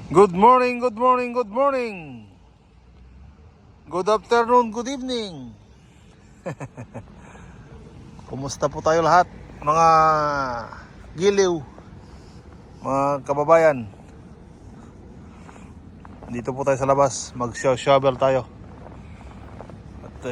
Good morning, good morning, good morning. Good afternoon, good evening. Kumusta po tayo lahat, mga giliw, mga kababayan? Dito po tayo sa labas, mag-shovel tayo. At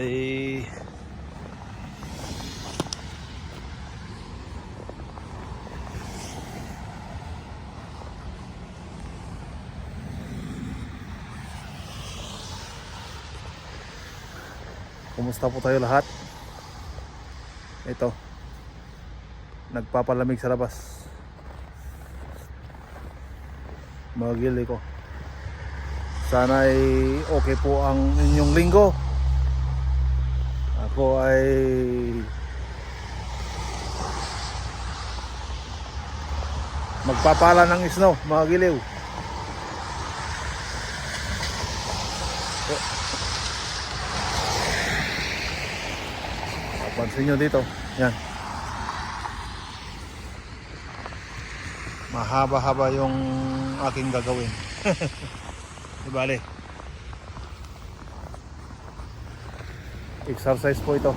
kumusta po tayo lahat? Ito, nagpapalamig sa labas, mga gili ko. Sana ay okay po ang inyong linggo. Ako ay magpapala ng snow, mga giliw. Pansin nyo dito, yan, mahaba-haba yung aking gagawin. Di bale, exercise po ito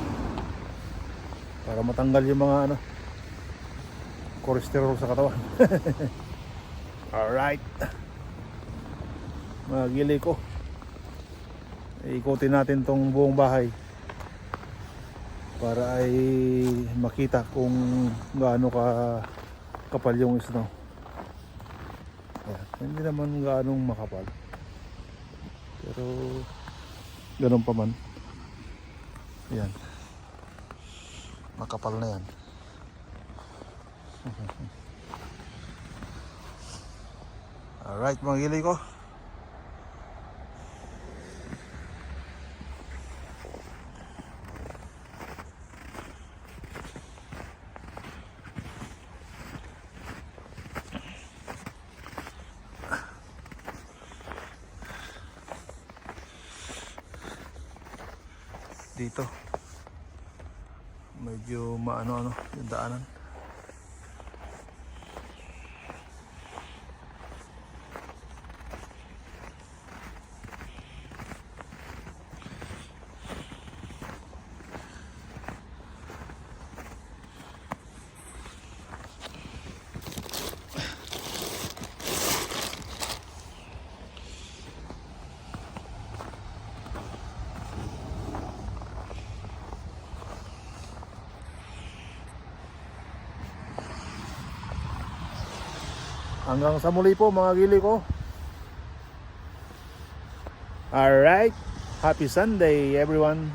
para matanggal yung mga cholesterol sa katawan. Alright, mga gili ko, ikutin natin tong buong bahay para ay makita kung gaano kapal yung snow. Ayan. Hindi naman gaanong makapal, pero ganun pa man. Ayan, makapal na yan. Alright, mga gili ko, dito medyo maano yung daanan. Hanggang sa muli po, mga gili ko. Alright, happy Sunday everyone.